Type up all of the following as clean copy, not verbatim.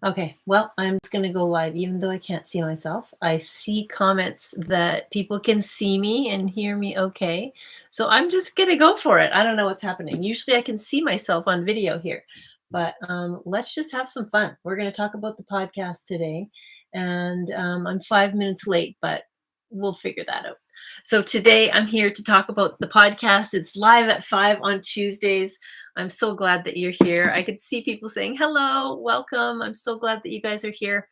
Okay, well, I'm just going to go live even though I can't see myself. I see comments that people can see me and hear me okay. So I'm just going to go for it. I don't know what's happening. Usually I can see myself on video here, but let's just have some fun. We're going to talk about the podcast today. And I'm 5 minutes late, but we'll figure that out. So today I'm here to talk about the podcast. It's live at 5 on Tuesdays. I'm so glad that you're here. I could see people saying, hello, welcome. I'm so glad that you guys are here.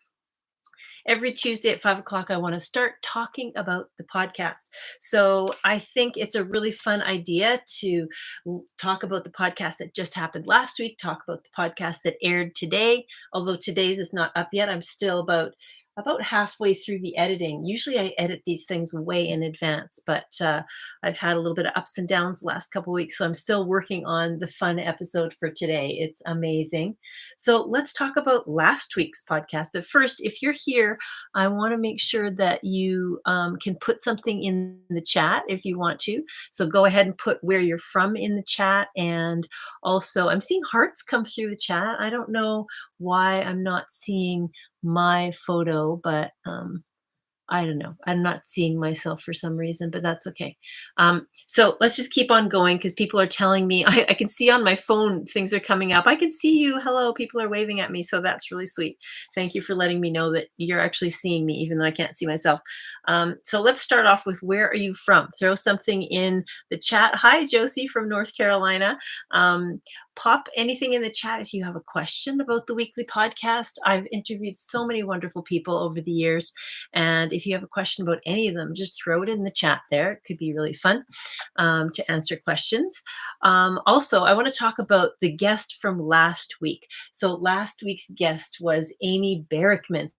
Every Tuesday at 5 o'clock, I want to start talking about the podcast. So I think it's a really fun idea to talk about the podcast that just happened last week, talk about the podcast that aired today. Although today's is not up yet, I'm still about halfway through the editing. Usually I edit these things way in advance, but I've had a little bit of ups and downs the last couple of weeks, so I'm still working on the fun episode for today. It's amazing. So let's talk about last week's podcast. But first, if you're here, I want to make sure that you can put something in the chat if you want to. So go ahead and put where you're from in the chat. And also, I'm seeing hearts come through the chat. I don't know why I'm not seeing my photo, but I don't know. I'm not seeing myself for some reason, but that's okay. So let's just keep on going because people are telling me, I can see on my phone things are coming up. I can see you. Hello, people are waving at me. So that's really sweet. Thank you for letting me know that you're actually seeing me, even though I can't see myself. So let's start off with where are you from? Throw something in the chat. Hi, Josie from North Carolina. Pop anything in the chat if you have a question about the weekly podcast. I've interviewed so many wonderful people over the years. And if you have a question about any of them, just throw it in the chat there. It could be really fun to answer questions. Also, I want to talk about the guest from last week. So last week's guest was Amy Barrickman,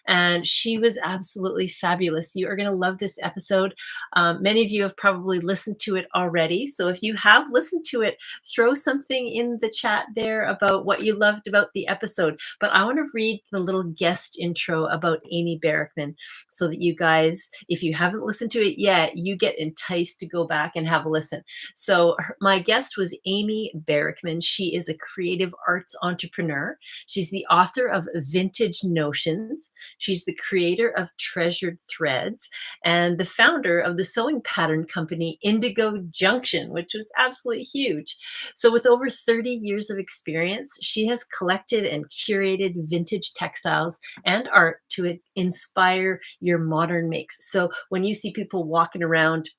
and she was absolutely fabulous. You are going to love this episode. Many of you have probably listened to it already. So if you have listened to it, throw something in the chat there about what you loved about the episode. But I want to read the little guest intro about Amy Barrickman so that you guys, if you haven't listened to it yet, you get enticed to go back and have a listen. So my guest was Amy Barrickman. She is a creative arts entrepreneur. She's the author of Vintage Notions. She's the creator of Treasured Threads and the founder of the sewing pattern company Indigo Junction, which was absolutely huge. So with over 30 years of experience, she has collected and curated vintage textiles and art to inspire your modern makes. So when you see people walking around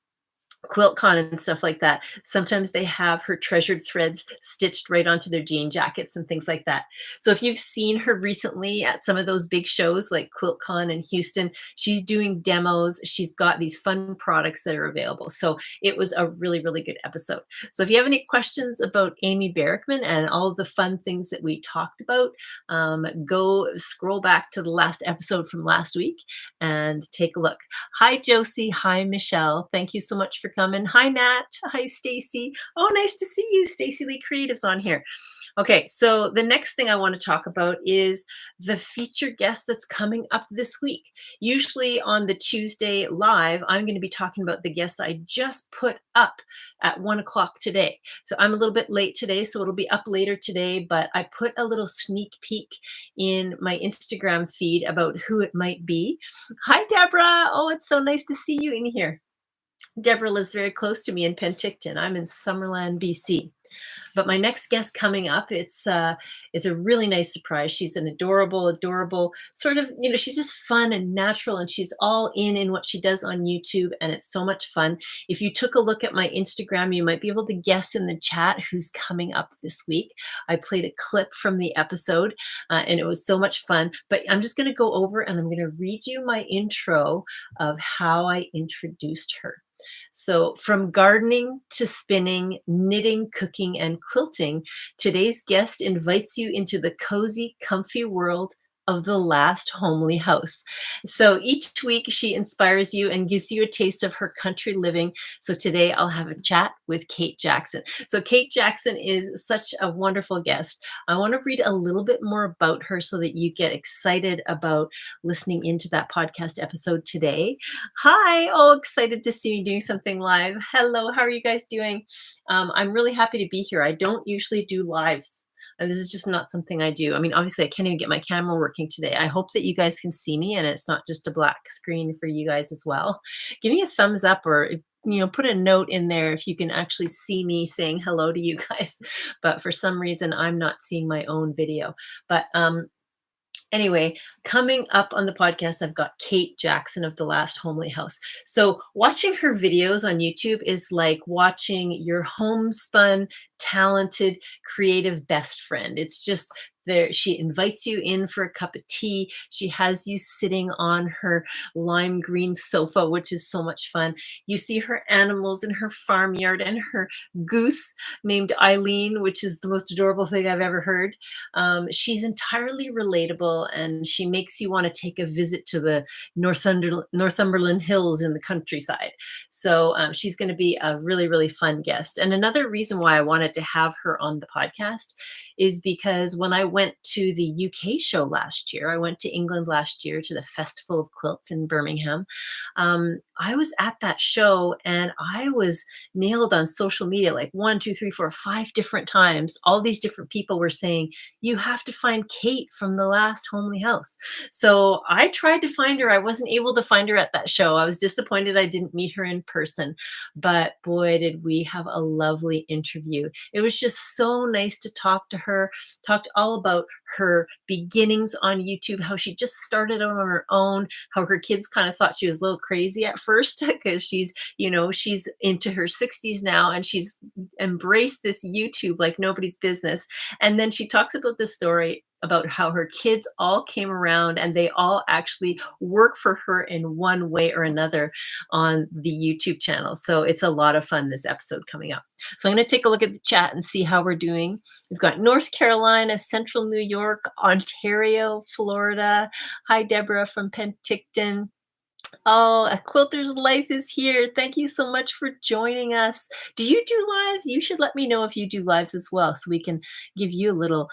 QuiltCon and stuff like that, sometimes they have her treasured threads stitched right onto their jean jackets and things like that. So if you've seen her recently at some of those big shows like QuiltCon in Houston, she's doing demos. She's got these fun products that are available. So it was a really, really good episode. So if you have any questions about Amy Barrickman and all of the fun things that we talked about, go scroll back to the last episode from last week and take a look. Hi, Josie. Hi, Michelle. Thank you so much for coming. Hi, Nat. Hi, Stacy. Oh, nice to see you. Stacy Lee Creatives on here. Okay, so the next thing I want to talk about is the feature guest that's coming up this week. Usually on the Tuesday live, I'm going to be talking about the guests I just put up at 1 o'clock today. So I'm a little bit late today, so it'll be up later today, but I put a little sneak peek in my Instagram feed about who it might be. Hi, Deborah. Oh, it's so nice to see you in here. Deborah lives very close to me in Penticton. I'm in Summerland, BC. But my next guest coming up, it's a really nice surprise. She's an adorable sort of, she's just fun and natural, and she's all in what she does on YouTube, and it's so much fun. If you took a look at my Instagram, you might be able to guess in the chat who's coming up this week. I played a clip from the episode, and it was so much fun. But I'm just going to go over and I'm going to read you my intro of how I introduced her. So from gardening to spinning, knitting, cooking, and quilting, today's guest invites you into the cozy, comfy world of the last homely house. So each week she inspires you and gives you a taste of her country living. So today I'll have a chat with Kate Jackson. So Kate Jackson is such a wonderful guest. I want to read a little bit more about her so that you get excited about listening into that podcast episode today. Hi, oh, excited to see me doing something live. Hello, how are you guys doing? I'm really happy to be here. I don't usually do lives And this is just not something I do. I mean, obviously, I can't even get my camera working today. I hope that you guys can see me and it's not just a black screen for you guys as well. Give me a thumbs up or put a note in there if you can actually see me saying hello to you guys. But for some reason, I'm not seeing my own video. But anyway, coming up on the podcast, I've got Kate Jackson of The Last Homely House. So watching her videos on YouTube is like watching your homespun, talented, creative best friend. It's just there. She invites you in for a cup of tea. She has you sitting on her lime green sofa, which is so much fun. You see her animals in her farmyard and her goose named Eileen, which is the most adorable thing I've ever heard. She's entirely relatable and she makes you want to take a visit to the Northumberland Hills in the countryside. So she's going to be a really, really fun guest. And another reason why I wanted to have her on the podcast is because when I went to the UK show last year, I went to England last year to the Festival of Quilts in Birmingham. I was at that show and I was nailed on social media like 1, 2, 3, 4, 5 different times. All these different people were saying, you have to find Kate from The Last Homely House. So I tried to find her. I wasn't able to find her at that show. I was disappointed I didn't meet her in person, but boy, did we have a lovely interview. It was just so nice to talk to her, talked all about her beginnings on YouTube, how she just started out on her own, how her kids kind of thought she was a little crazy at first because she's into her 60s now and she's embraced this YouTube like nobody's business. And then she talks about this story about how her kids all came around and they all actually work for her in one way or another on the YouTube channel. So it's a lot of fun, this episode coming up. So I'm going to take a look at the chat and see how we're doing. We've got North Carolina, Central New York, Ontario, Florida. Hi, Deborah from Penticton. Oh, A Quilter's Life is here. Thank you so much for joining us. Do you do lives? You should let me know if you do lives as well so we can give you a little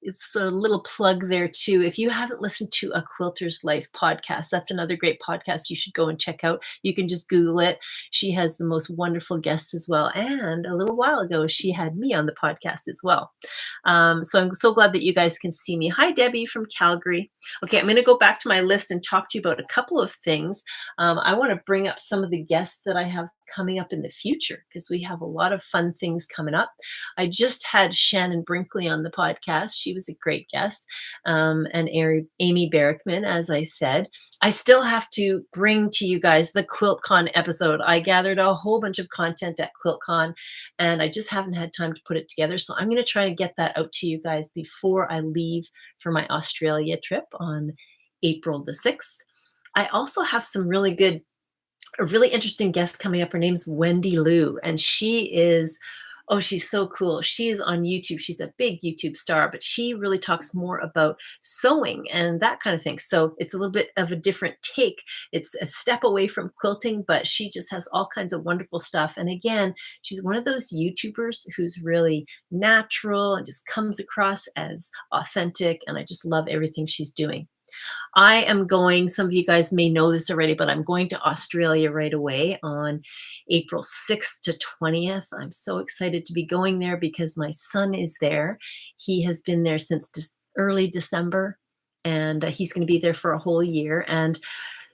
it's a little plug there too. If you haven't listened to A Quilter's Life podcast, that's another great podcast you should go and check out. You can just Google it. She has the most wonderful guests as well. And a little while ago, she had me on the podcast as well. So I'm so glad that you guys can see me. Hi, Debbie from Calgary. Okay, I'm going to go back to my list and talk to you about a couple of things. I want to bring up some of the guests that I have coming up in the future because we have a lot of fun things coming up. I just had Shannon Brinkley on the podcast. She was a great guest. And Amy Barrickman, as I said. I still have to bring to you guys the QuiltCon episode. I gathered a whole bunch of content at QuiltCon and I just haven't had time to put it together. So I'm going to try to get that out to you guys before I leave for my Australia trip on April the 6th. I also have some a really interesting guest coming up. Her name's Wendy Liu, and she's so cool. She's on YouTube. She's a big YouTube star, but she really talks more about sewing and that kind of thing. So it's a little bit of a different take. It's a step away from quilting, but she just has all kinds of wonderful stuff. And again, she's one of those YouTubers who's really natural and just comes across as authentic. And I just love everything she's doing. I am going, some of you guys may know this already, but I'm going to Australia right away on April 6th to 20th. I'm so excited to be going there because my son is there. He has been there since early December, and he's going to be there for a whole year. And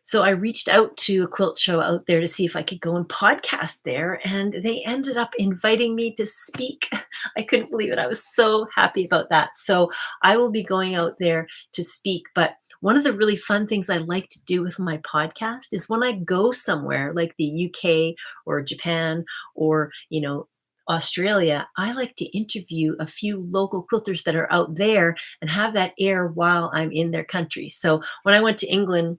so I reached out to a quilt show out there to see if I could go and podcast there, and they ended up inviting me to speak. I couldn't believe it. I was so happy about that. So I will be going out there to speak. But one of the really fun things I like to do with my podcast is when I go somewhere like the UK or Japan or, Australia, I like to interview a few local quilters that are out there and have that air while I'm in their country. So when I went to England,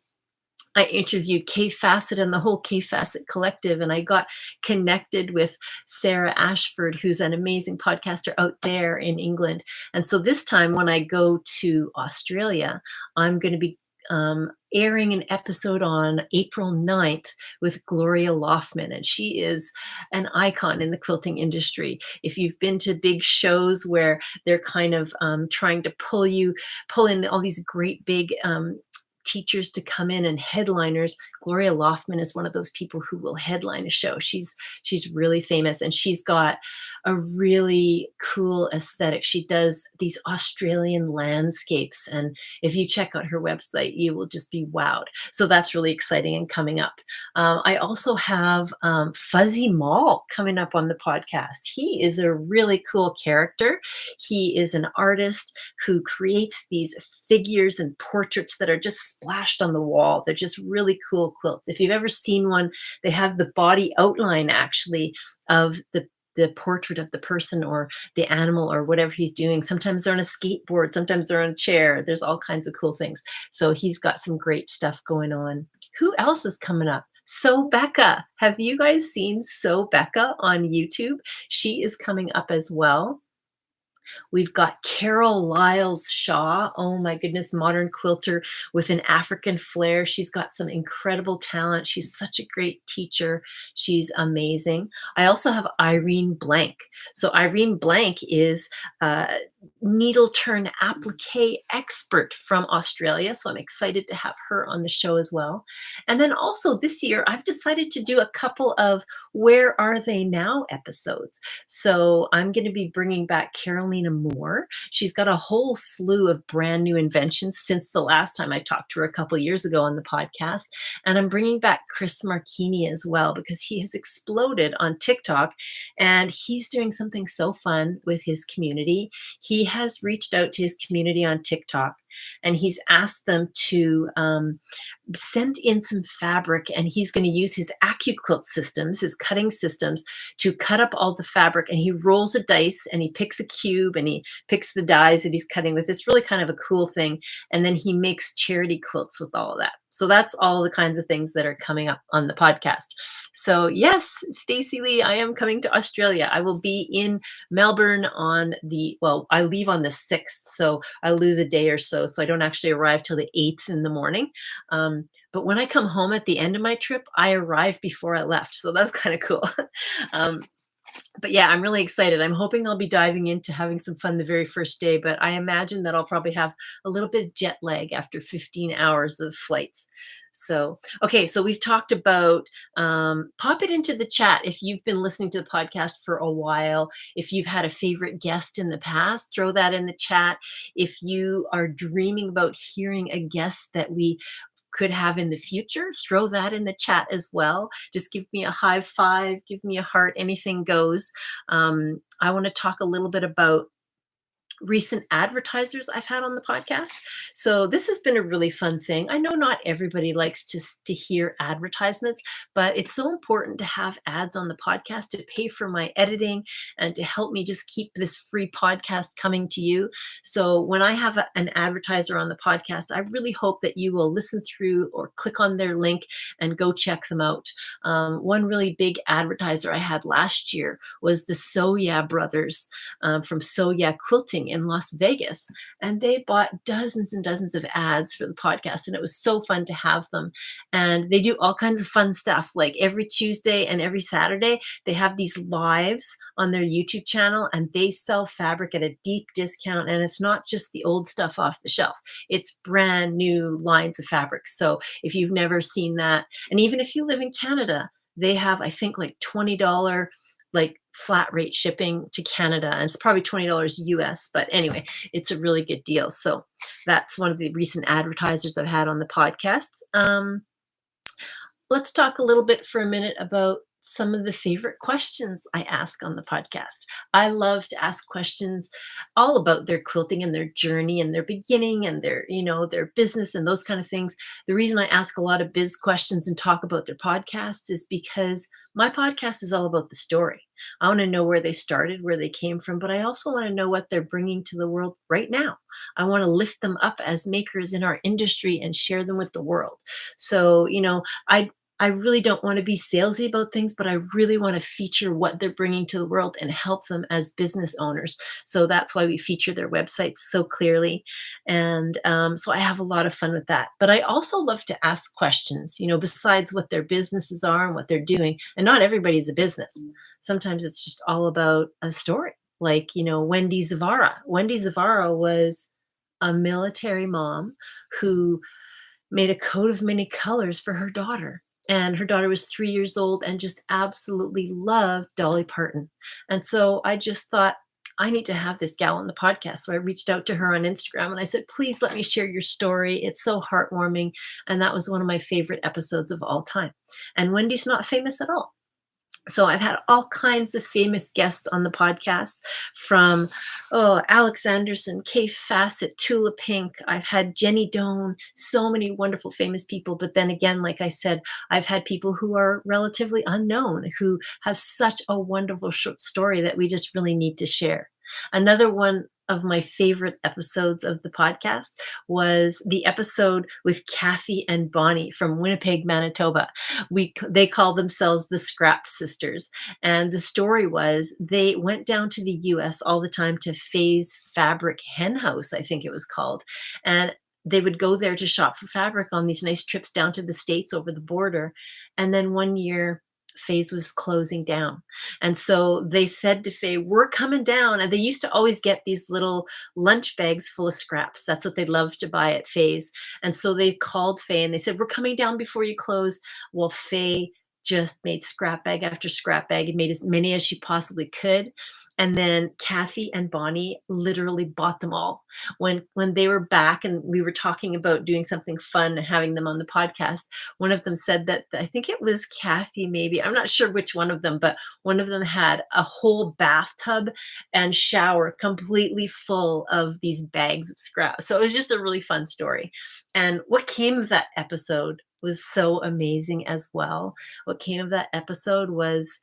I interviewed Kay Facet and the whole Kay Facet collective, and I got connected with Sarah Ashford, who's an amazing podcaster out there in England. And so this time when I go to Australia, I'm going to be airing an episode on April 9th with Gloria Loftman, and she is an icon in the quilting industry. If you've been to big shows where they're kind of trying to pull in all these great big teachers to come in and headliners. Gloria Loftman is one of those people who will headline a show. She's really famous, and she's got a really cool aesthetic. She does these Australian landscapes, and if you check out her website, you will just be wowed. So that's really exciting and coming up. I also have Fuzzy Mall coming up on the podcast. He is a really cool character. He is an artist who creates these figures and portraits that are just splashed on the wall. They're just really cool quilts. If you've ever seen one, they have the body outline actually of the portrait of the person or the animal or whatever he's doing. Sometimes they're on a skateboard, sometimes they're on a chair. There's all kinds of cool things. So he's got some great stuff going on. Who else is coming up? So Becca. Have you guys seen So Becca on YouTube? She is coming up as well. We've got Carol Lyles Shaw. Oh my goodness, modern quilter with an African flair. She's got some incredible talent. She's such a great teacher. She's amazing. I also have Irene Blank. So Irene Blank is a needle turn applique expert from Australia. So I'm excited to have her on the show as well. And then also this year, I've decided to do a couple of Where Are They Now episodes. So I'm going to be bringing back Carolina Moore. She's got a whole slew of brand new inventions since the last time I talked to her a couple years ago on the podcast. And I'm bringing back Chris Marchini as well because he has exploded on TikTok and he's doing something so fun with his community. He has reached out to his community on TikTok and he's asked them to send in some fabric, and he's going to use his AccuQuilt systems, his cutting systems, to cut up all the fabric. And he rolls a dice and he picks a cube and he picks the dies that he's cutting with. It's really kind of a cool thing. And then he makes charity quilts with all of that. So that's all the kinds of things that are coming up on the podcast. So yes, Stacey Lee, I am coming to Australia. I will be in Melbourne on I leave on the 6th, so I lose a day or so. So I don't actually arrive till the 8th in the morning. But when I come home at the end of my trip, I arrive before I left. So that's kind of cool. But yeah, I'm really excited. I'm hoping I'll be diving into having some fun the very first day, but I imagine that I'll probably have a little bit of jet lag after 15 hours of flights. So, okay, so we've talked about, pop it into the chat if you've been listening to the podcast for a while. If you've had a favorite guest in the past, throw that in the chat. If you are dreaming about hearing a guest that we could have in the future, throw that in the chat as well. Just give me a high five, give me a heart, anything goes. I want to talk a little bit about recent advertisers I've had on the podcast. So this has been a really fun thing. I know not everybody likes to hear advertisements, but it's so important to have ads on the podcast to pay for my editing and to help me just keep this free podcast coming to you. So when I have an advertiser on the podcast, I really hope that you will listen through or click on their link and go check them out. One really big advertiser I had last year was the Soya brothers from Soya Quilting in Las Vegas, and they bought dozens and dozens of ads for the podcast, and it was so fun to have them. And they do all kinds of fun stuff, like every Tuesday and every Saturday they have these lives on their YouTube channel, and they sell fabric at a deep discount, and it's not just the old stuff off the shelf, it's brand new lines of fabric. So if you've never seen that, and even if you live in Canada, they have, I think, like $20 like flat rate shipping to Canada, and it's probably $20 US, but anyway, it's a really good deal. So that's one of the recent advertisers I've had on the podcast. Let's talk a little bit for a minute about some of the favorite questions I ask on the podcast. I love to ask questions all about their quilting and their journey and their beginning and their business and those kind of things. The reason I ask a lot of biz questions and talk about their podcasts is because my podcast is all about the story. I want to know where they started, where they came from, but I also want to know what they're bringing to the world right now. I want to lift them up as makers in our industry and share them with the world. So, I really don't want to be salesy about things, but I really want to feature what they're bringing to the world and help them as business owners. So that's why we feature their websites so clearly. And so I have a lot of fun with that. But I also love to ask questions, besides what their businesses are and what they're doing. And not everybody's a business. Sometimes it's just all about a story. Like, Wendy Zavara. Wendy Zavara was a military mom who made a coat of many colors for her daughter. And her daughter was 3 years old and just absolutely loved Dolly Parton. And so I just thought, I need to have this gal on the podcast. So I reached out to her on Instagram and I said, please let me share your story. It's so heartwarming. And that was one of my favorite episodes of all time. And Wendy's not famous at all. So I've had all kinds of famous guests on the podcast, from Alex Anderson, Kay Fassett, Tula Pink. I've had Jenny Doan, so many wonderful famous people. But then again, like I said, I've had people who are relatively unknown who have such a wonderful short story that we just really need to share. Another one of my favorite episodes of the podcast was the episode with Kathy and Bonnie from Winnipeg, Manitoba. They call themselves the Scrap Sisters, and the story was they went down to the US all the time to Faye's Fabric Hen House, I think it was called, and they would go there to shop for fabric on these nice trips down to the States over the border. And then one year, Faye's was closing down. And so they said to Faye, we're coming down. And they used to always get these little lunch bags full of scraps. That's what they loved to buy at Faye's. And so they called Faye and they said, we're coming down before you close. Well, Faye just made scrap bag after scrap bag and made as many as she possibly could. And then Kathy and Bonnie literally bought them all. When they were back and we were talking about doing something fun and having them on the podcast, one of them said that, I think it was Kathy, maybe, I'm not sure which one of them, but one of them had a whole bathtub and shower completely full of these bags of scraps. So it was just a really fun story. And what came of that episode was so amazing as well. What came of that episode was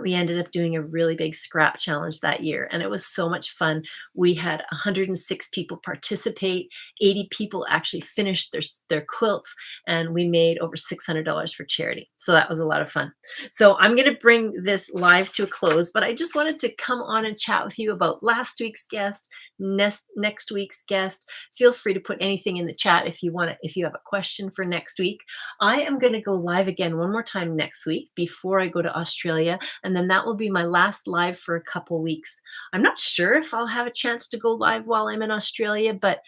we ended up doing a really big scrap challenge that year, and it was so much fun. We had 106 people participate. 80 people actually finished their quilts, and we made over $600 for charity. So that was a lot of fun. So I'm going to bring this live to a close, but I just wanted to come on and chat with you about last week's guest, next week's guest. Feel free to put anything in the chat if you want to, if you have a question for next week. I am going to go live again one more time next week before I go to Australia. And then that will be my last live for a couple weeks. I'm not sure if I'll have a chance to go live while I'm in Australia, but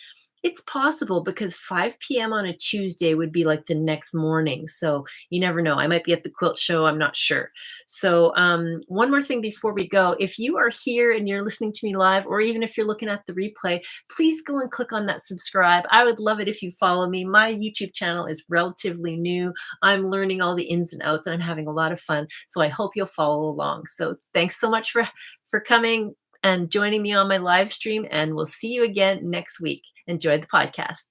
it's possible because 5 p.m. on a Tuesday would be like the next morning. So you never know. I might be at the quilt show. I'm not sure. So one more thing before we go. If you are here and you're listening to me live, or even if you're looking at the replay, please go and click on that subscribe. I would love it if you follow me. My YouTube channel is relatively new. I'm learning all the ins and outs and I'm having a lot of fun. So I hope you'll follow along. So thanks so much for coming and joining me on my live stream, and we'll see you again next week. Enjoy the podcast.